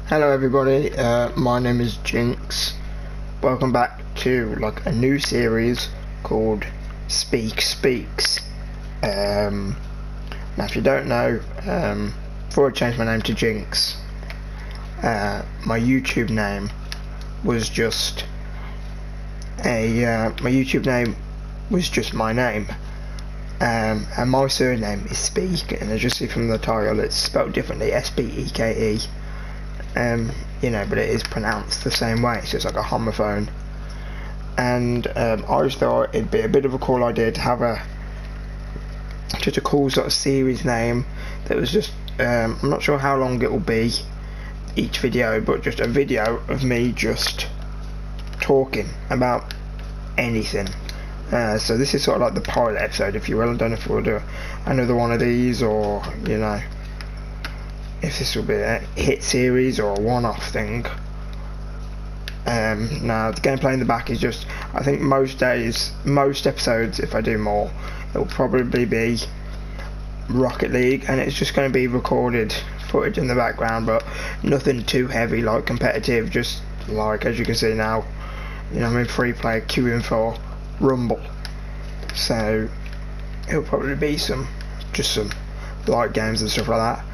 Hello everybody, my name is Jinx. Welcome back to a new series called Speke Speaks. Now if you don't know, before I changed my name to Jinx, my YouTube name was just my name. And my surname is Speke, and as you see from the title, it's spelled differently, S-P-E-K-E. But it is pronounced the same way, so it's like a homophone. And I just thought it'd be a bit of a cool idea to have just a cool sort of series name that was just, I'm not sure how long it will be each video, but just a video of me just talking about anything. So this is sort of like the pilot episode, if you will. I don't know if we'll do another one of these, or if this will be a hit series or a one-off thing. Now the gameplay in the back is just, I think most episodes, if I do more, it will probably be Rocket League, and it's just going to be recorded footage in the background, but nothing too heavy like competitive, just like, as you can see now, I'm in free play queuing for Rumble, so it'll probably be some light games and stuff like that.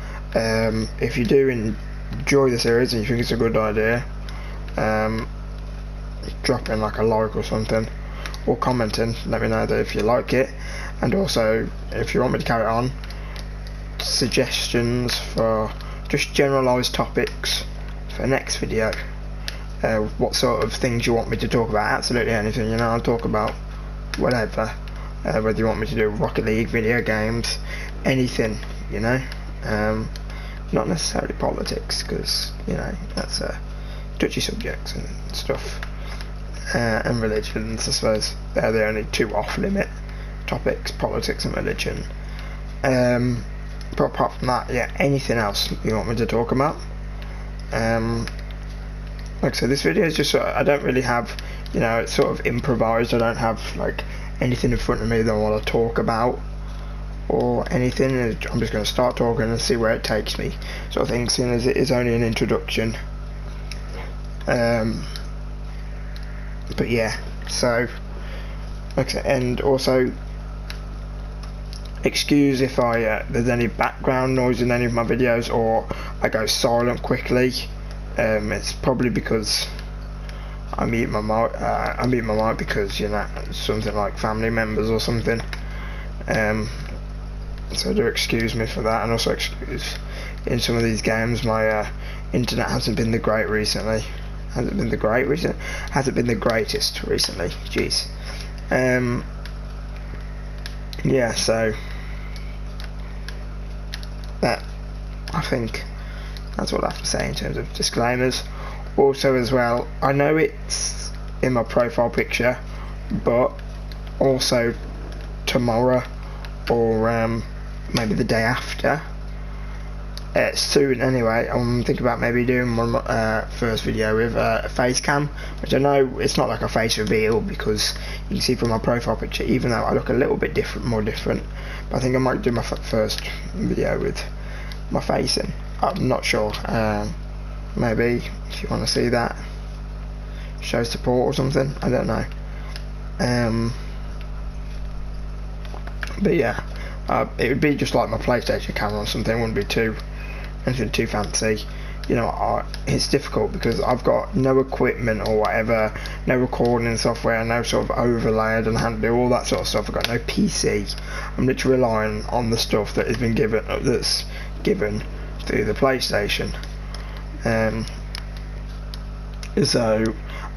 If you do enjoy the series and you think it's a good idea, drop in like a like or something, or commenting, let me know that if you like it. And also, if you want me to carry on, suggestions for just generalised topics for next video. What sort of things you want me to talk about? Absolutely anything, I'll talk about whatever. Whether you want me to do Rocket League, video games, anything, not necessarily politics, because that's a touchy subjects and stuff, and religions. I suppose they're the only two off limit topics, politics and religion. But apart from that, anything else you want me to talk about. Like I said, this video is just I don't really have, it's sort of improvised. I don't have anything in front of me that I want to talk about or anything. I'm just going to start talking and see where it takes me, sort of thing, seeing as it is only an introduction. But yeah, so and also excuse if there's any background noise in any of my videos, or I go silent quickly. It's probably because I mute my mic because something like family members or something. So do excuse me for that, and also excuse in some of these games my internet hasn't been the great recently. Hasn't been the greatest recently. Jeez. Yeah. So that, I think that's what I have to say in terms of disclaimers. Also, as well, I know it's in my profile picture, but also tomorrow or maybe the day after, soon anyway, I'm thinking about maybe doing one first video with a face cam, which I know it's not like a face reveal, because you can see from my profile picture, even though I look a little bit more different, but I think I might do my first video with my face in. I'm not sure. Maybe if you want to see that, show support or something, I don't know. But yeah, it would be just like my PlayStation camera or something. It wouldn't be anything too fancy. It's difficult because I've got no equipment or whatever, no recording software, no sort of overlay. I don't have to do all that sort of stuff. I've got no PC. I'm literally relying on the stuff that has been given through the PlayStation. So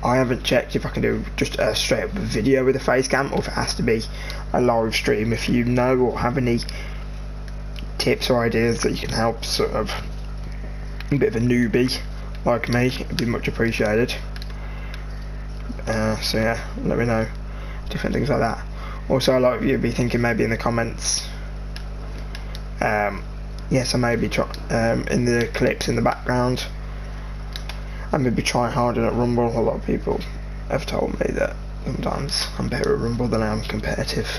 I haven't checked if I can do just a straight up video with a face cam, or if it has to be a live stream. If you know or have any tips or ideas that you can help sort of a bit of a newbie like me, it'd be much appreciated. So yeah, let me know different things like that. Also, a lot of you be thinking maybe in the comments, yes, I may be in the clips in the background, I may be trying harder at Rumble. A lot of people have told me that sometimes I'm better at Rumble than I am competitive.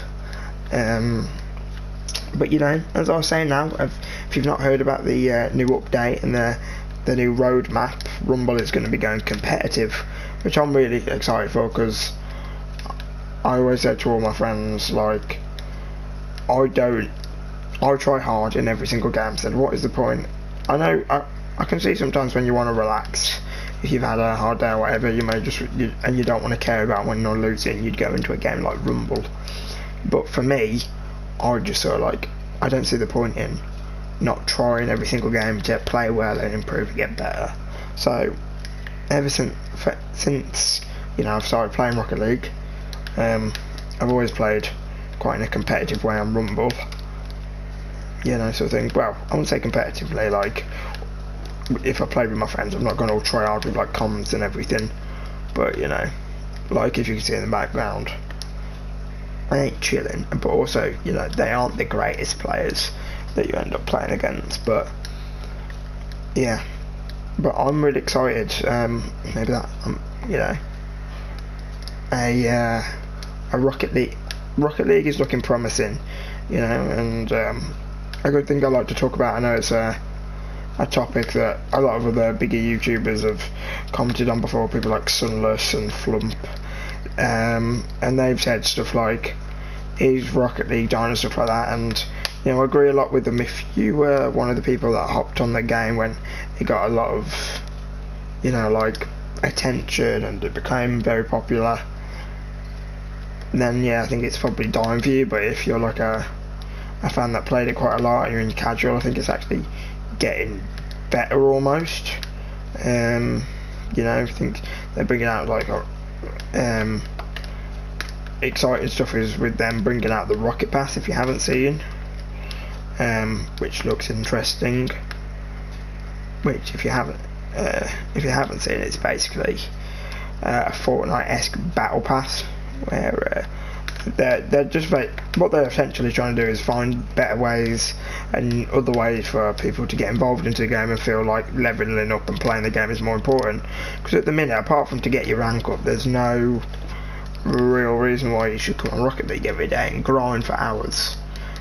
But as I was saying now, if you've not heard about the new update and the the new roadmap, Rumble is going to be going competitive, which I'm really excited for, because I always say to all my friends, like, I try hard in every single game, so what is the point? I know, I can see sometimes when you want to relax, if you've had a hard day or whatever, you may just, and you don't want to care about winning or losing, you'd go into a game like Rumble. But for me, I just sort of like, I don't see the point in not trying every single game to play well and improve and get better. So, ever since you know, I've started playing Rocket League, I've always played quite in a competitive way on Rumble. You know, sort of thing. Well, I wouldn't say competitively, like, if I play with my friends, I'm not going to try hard with, like, comms and everything. But, you know, like, if you can see in the background, I ain't chilling. But also, you know, they aren't the greatest players that you end up playing against. But, yeah. But I'm really excited. Maybe that, you know, a Rocket League is looking promising, you know, and a good thing I like to talk about. I know it's a topic that a lot of other bigger YouTubers have commented on before, people like Sunless and Flump, and they've said stuff like, is Rocket League dying and stuff like that, and you know, I agree a lot with them. If you were one of the people that hopped on the game when it got a lot of, you know, like, attention and it became very popular, then yeah, I think it's probably dying for you. But if you're like a fan that played it quite a lot and you're in casual, I think it's actually getting better almost. You know, I think they're bringing out like exciting stuff is with them bringing out the Rocket Pass, if you haven't seen, which looks interesting. Which, if you haven't seen it, it's basically a Fortnite-esque battle pass, where they're just like, what they're essentially trying to do is find better ways and other ways for people to get involved into the game and feel like leveling up and playing the game is more important. Because at the minute, apart from to get your rank up, there's no real reason why you should come on Rocket League every day and grind for hours.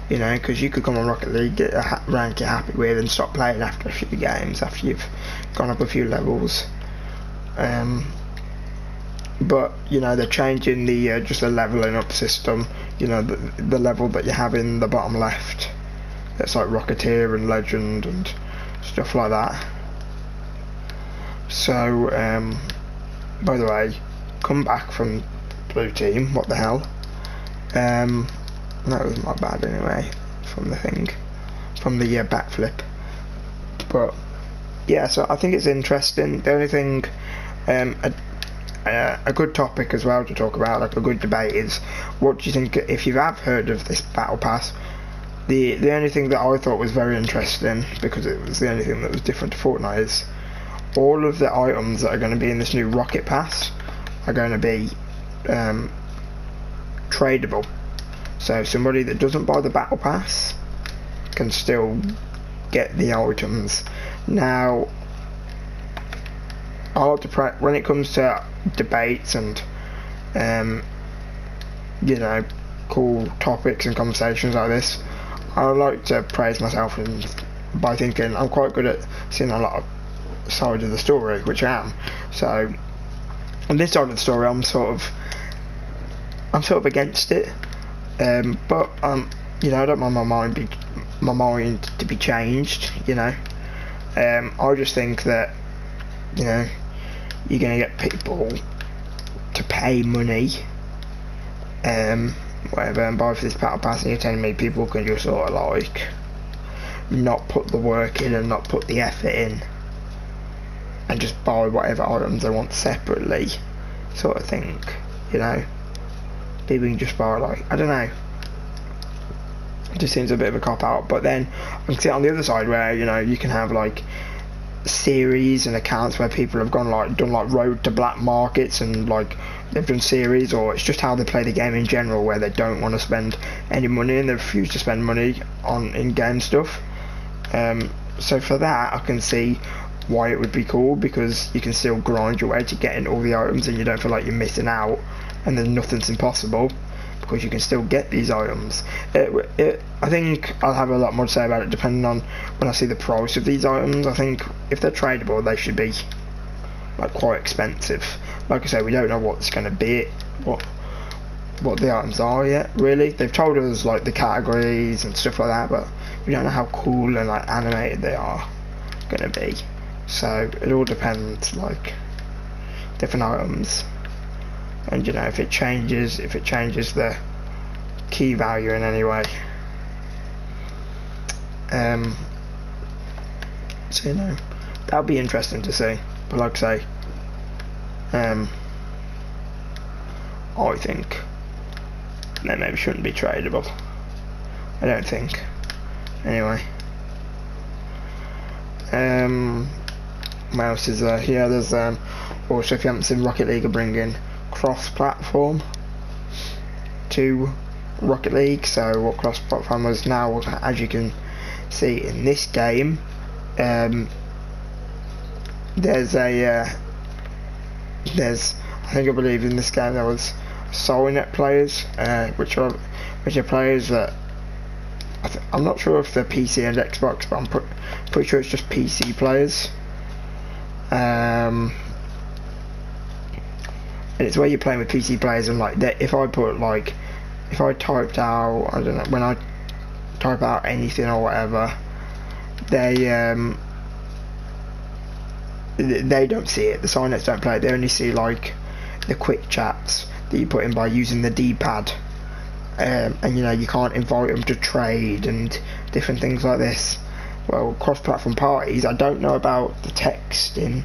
You know, because you could come on Rocket League, get a rank you're happy with, and stop playing after a few games, after you've gone up a few levels. But you know, they're changing the just the leveling up system. You know, the level that you have in the bottom left. It's like Rocketeer and Legend and stuff like that. So, by the way, come back from blue team. What the hell? That was my bad anyway, from the thing, from the backflip. But yeah, so I think it's interesting. The only thing, a good topic as well to talk about, like a good debate, is what do you think, if you have heard of this battle pass? The only thing that I thought was very interesting, because it was the only thing that was different to Fortnite, is all of the items that are going to be in this new Rocket Pass are going to be tradable. So somebody that doesn't buy the battle pass can still get the items. Now, I like to when it comes to debates and you know, cool topics and conversations like this, I like to praise myself by thinking I'm quite good at seeing a lot of sides of the story, which I am. So on this side of the story, I'm sort of against it. But you know, I don't mind my mind to be changed. You know, I just think that, you know, you're gonna get people to pay money, whatever, and buy for this battle pass, and you're telling me people can just sort of like not put the work in and not put the effort in and just buy whatever items they want separately, sort of thing. You know, people can just buy, like, I don't know, it just seems a bit of a cop out. But then I can see it on the other side, where, you know, you can have like series and accounts where people have done like road to black markets, and like they've done series, or it's just how they play the game in general, where they don't want to spend any money and they refuse to spend money on in-game stuff. So for that, I can see why it would be cool, because you can still grind your way to getting all the items and you don't feel like you're missing out and then nothing's impossible. because you can still get these items. I think I'll have a lot more to say about it depending on when I see the price of these items. I think if they're tradable, they should be like quite expensive. Like I say, we don't know what's going to be what the items are yet. Really, they've told us like the categories and stuff like that, but we don't know how cool and like animated they are going to be. So it all depends, like different items, and you know, if it changes the key value in any way. So you know, that'll be interesting to see. But like I say, I think they maybe shouldn't be tradable. I don't think. Anyway. What else is there? Yeah, there's also, if you haven't seen, Rocket League are bringing cross-platform to Rocket League. So what cross-platform is now, as you can see in this game, there's I believe in this game there was SoulNet players, which are players that I'm not sure if they're PC and Xbox, but I'm pretty sure it's just PC players. And it's where you're playing with PC players, and like if I typed out, I don't know, when I type out anything or whatever, they don't see it. The SoulNets don't play it. They only see like the quick chats that you put in by using the D-pad. And you know, you can't invite them to trade and different things like this. Well, cross-platform parties, I don't know about the texting.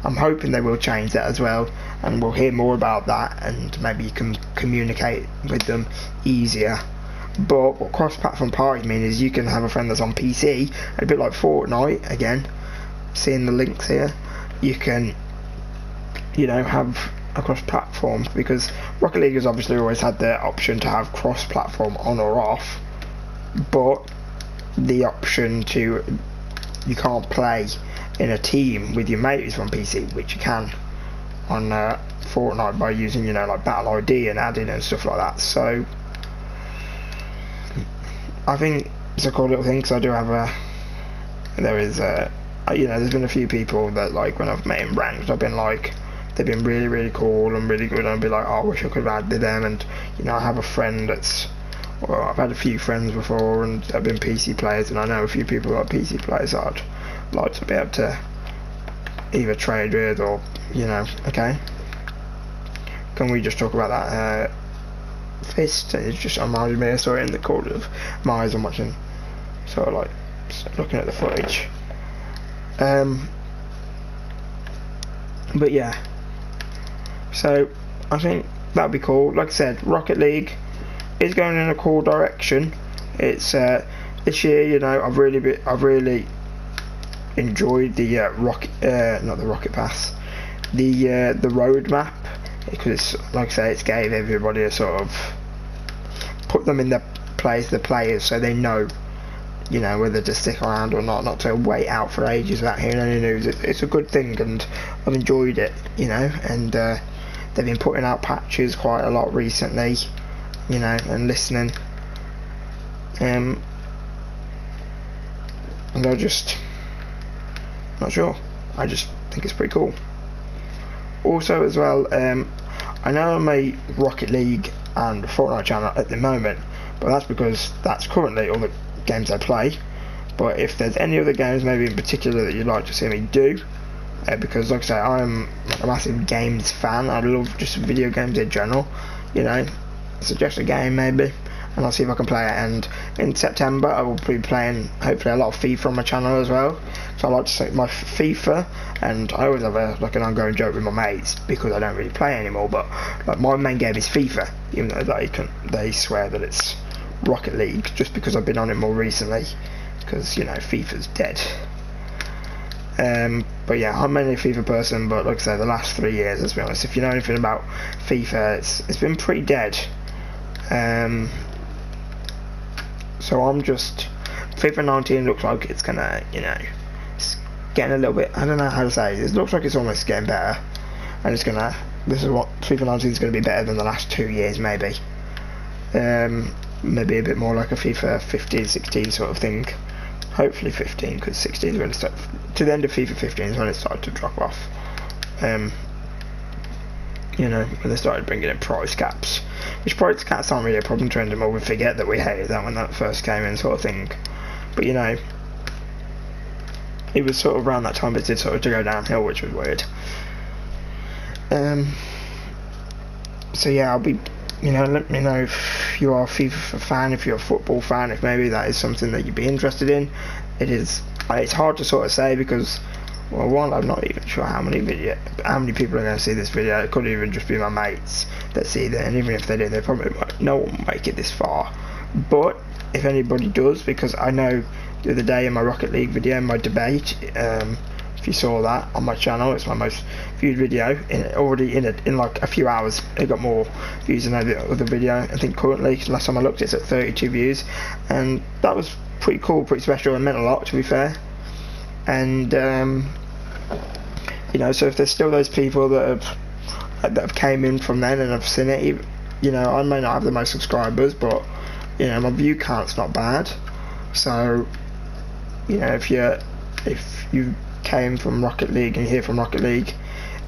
I'm hoping they will change that as well, and we'll hear more about that, and maybe you can communicate with them easier. But what cross-platform parties mean is you can have a friend that's on PC, a bit like Fortnite again, seeing the links here. You can, you know, have across platforms, because Rocket League has obviously always had the option to have cross-platform on or off, but the option to, you can't play in a team with your mates on PC, which you can on Fortnite by using, you know, like Battle ID and adding and stuff like that. So I think it's a cool little thing, because I do have you know, there's been a few people that, like, when I've met in ranked, I've been like, they've been really, really cool and really good, and I'd be like, oh, I wish I could have added them. And you know, I have a friend that's, well, I've had a few friends before and they've been PC players, and I know a few people that are PC players that I'd like to be able to either trade with, or, you know. Okay, can we just talk about that fist? It just reminded me of a story in the corner of my eyes. I'm watching, sort of like looking at the footage. But yeah, so I think that'd be cool. Like I said, Rocket League is going in a cool direction. It's this year, you know, I've really enjoyed the not the Rocket Pass, the roadmap, because it's, like I say, it's gave everybody a sort of, put them in the players, so they know, you know, whether to stick around or not to wait out for ages without hearing any news. It's a good thing, and I've enjoyed it, you know. And they've been putting out patches quite a lot recently, you know, and listening. And I just, not sure, I just think it's pretty cool. Also as well, I know I'm a Rocket League and Fortnite channel at the moment, but that's because that's currently all the games I play. But if there's any other games maybe in particular that you'd like to see me do, because like I say, I'm a massive games fan, I love just video games in general, you know, suggest a game maybe, and I'll see if I can play it. And in September I will be playing hopefully a lot of FIFA on my channel as well, so I like to say my FIFA, and I always have like an ongoing joke with my mates, because I don't really play anymore, but like my main game is FIFA, even though they swear that it's Rocket League, just because I've been on it more recently, because, you know, FIFA's dead. But yeah, I'm mainly a FIFA person, but like I say, the last 3 years, let's be honest, if you know anything about FIFA, it's been pretty dead. So I'm just, FIFA 19 looks like it's gonna, you know, it's getting a little bit, I don't know how to say it looks like it's almost getting better, and this is what FIFA 19 is going to be better than the last 2 years maybe. Maybe a bit more like a FIFA 15, 16 sort of thing. Hopefully 15, because 16 is when it started. To the end of FIFA 15 is when it started to drop off. You know, when they started bringing in price caps, which price caps aren't really a problem to anymore. We forget that we hated that when that first came in, sort of thing. But you know, it was sort of around that time it did sort of to go downhill, which was weird. So yeah, I'll be, you know, let me know if you are a FIFA fan, if you're a football fan, if maybe that is something that you'd be interested in. It's hard to sort of say because, well, one, I'm not even sure how many people are going to see this video. It could even just be my mates that see that, and even if they do, they probably won't. No one will make it this far. But if anybody does, because I know the other day in my Rocket League video, my debate, if you saw that on my channel, it's my most viewed video. In like a few hours, it got more views than the other video. I think currently, last time I looked, it's at 32 views, and that was pretty cool, pretty special, and meant a lot, to be fair. And you know, so if there's still those people that have came in from then and have seen it, you know, I may not have the most subscribers, but you know, my view count's not bad. So you know, if you came from Rocket League and you're here from Rocket League,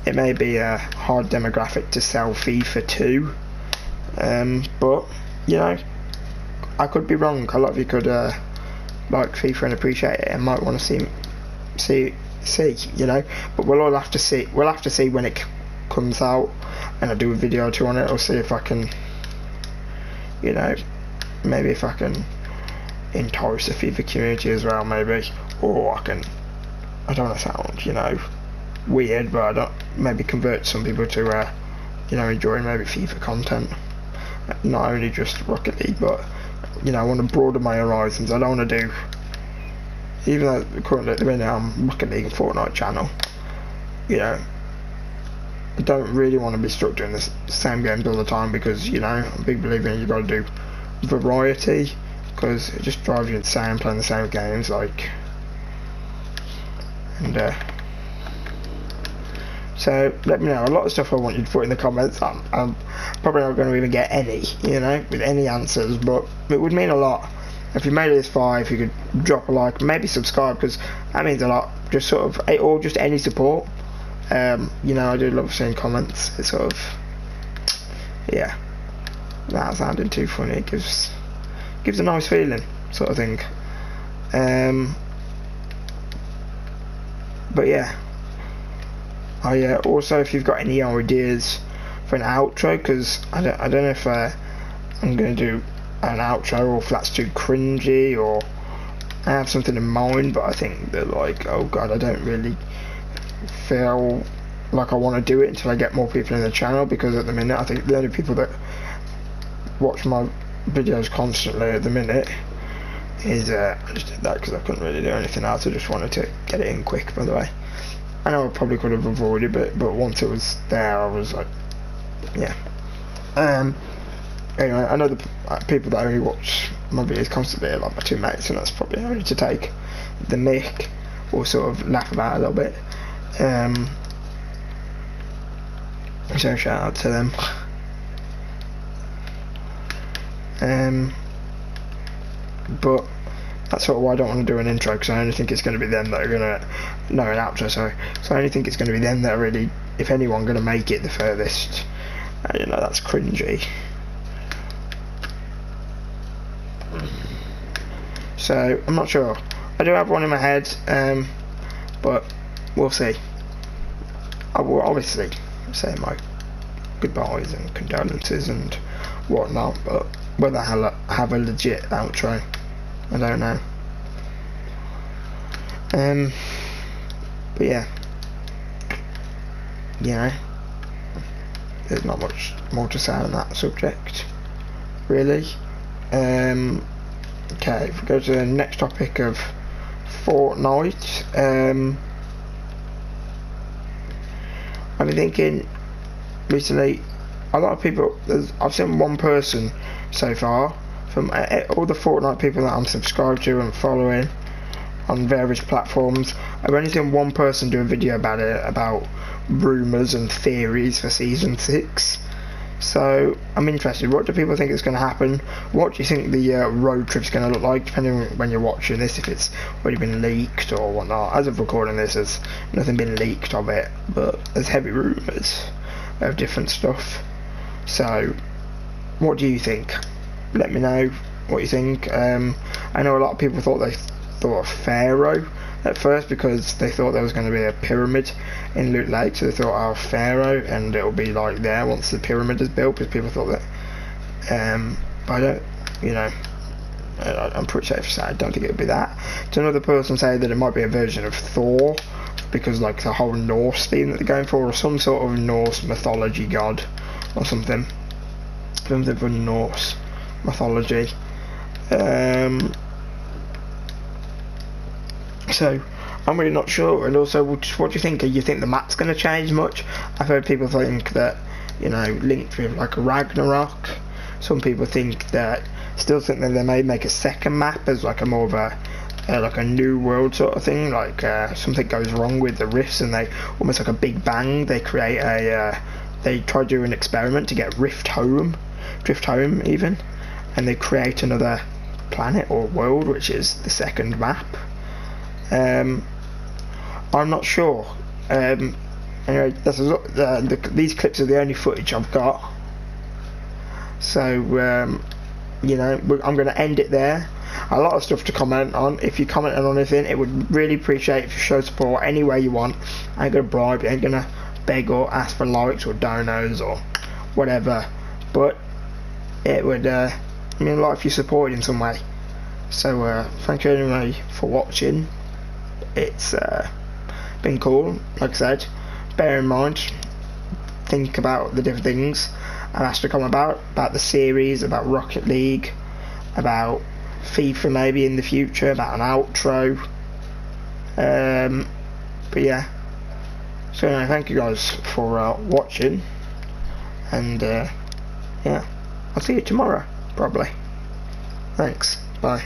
it may be a hard demographic to sell FIFA to, but you know, I could be wrong. A lot of you could like FIFA and appreciate it and might want to see, you know, but we'll all have to see. We'll have to see when it comes out, and I'll do a video or two on it. I'll see if I can, you know, maybe if I can entice the FIFA community as well, maybe, or I don't want to sound, you know, weird, but maybe convert some people to, you know, enjoying maybe FIFA content, not only just Rocket League, but you know, I want to broaden my horizons. I don't want to do, even though currently at the minute I'm Rocket League and Fortnite channel, you know, I don't really want to be stuck doing the same games all the time, because you know, I'm a big believer in you've got to do variety, because it just drives you insane playing the same games, like, and so let me know. A lot of stuff I want you to put in the comments. I'm probably not going to even get any, you know, with any answers, but it would mean a lot if you made it this far. If you could drop a like, maybe subscribe, because that means a lot. Just sort of, or just any support. You know, I do love seeing comments. It's sort of, yeah, that sounded too funny. It gives a nice feeling, sort of thing. But yeah, also, if you've got any ideas for an outro, because I don't know if I'm going to do an outro, or if that's too cringy, or I have something in mind, but I think that, like, oh god, I don't really feel like I want to do it until I get more people in the channel, because at the minute I think the only people that watch my videos constantly at the minute is I just did that because I couldn't really do anything else. I just wanted to get it in quick, by the way. I know I probably could have avoided it, but once it was there, I was like, yeah. Anyway, I know the people that only watch my videos constantly are like my two mates, and that's probably only to take the mick or sort of laugh about a little bit. So shout out to them. But that's sort of why I don't want to do an intro, because I only think it's going to be them that are going to, no, an outro, sorry. So I only think it's going to be them that are really, if anyone, going to make it the furthest. You know, that's cringy. So I'm not sure. I do have one in my head, but we'll see. I will obviously say my goodbyes and condolences and whatnot, but whether I have a legit outro, I don't know. But yeah, you know, there's not much more to say on that subject, really. Okay, if we go to the next topic of Fortnite, I've been thinking recently, a lot of people, I've seen one person so far from all the Fortnite people that I'm subscribed to and following on various platforms. I've only seen one person do a video about it, about rumours and theories for season 6. So I'm interested. What do people think is going to happen? What do you think the road trip's going to look like, depending on when you're watching this, if it's already been leaked or whatnot. As of recording this, there's nothing been leaked of it, but there's heavy rumours of different stuff. So what do you think? Let me know what you think. I know a lot of people thought of Pharaoh at first, because they thought there was going to be a pyramid in Loot Lake, so they thought, oh, Pharaoh, and it'll be like there once the pyramid is built, because people thought that. But I don't, you know, I'm pretty safe to say I don't think it'll be that. So another person said that it might be a version of Thor, because like the whole Norse theme that they're going for, or some sort of Norse mythology god or something from Norse mythology. So I'm really not sure. And also, what do you think? Do you think the map's going to change much? I've heard people think that, you know, linked with like Ragnarok. Some people think that, still think that they may make a second map as like a more of a like a new world sort of thing. Like something goes wrong with the rifts, and they almost like a big bang. They create they try to do an experiment to get drift home even, and they create another planet or world, which is the second map. I'm not sure. Anyway, these clips are the only footage I've got. So, you know, I'm going to end it there. A lot of stuff to comment on. If you comment on anything, it would really appreciate if you show support any way you want. I ain't going to bribe you, I ain't going to beg or ask for likes or donos or whatever. But it would mean a lot if you support in some way. So, thank you anyway for watching. It's been cool. Like I said, bear in mind, think about the different things I've asked to come about the series, about Rocket League, about FIFA maybe in the future, about an outro. But yeah, so anyway, thank you guys for watching, and yeah, I'll see you tomorrow probably. Thanks, bye.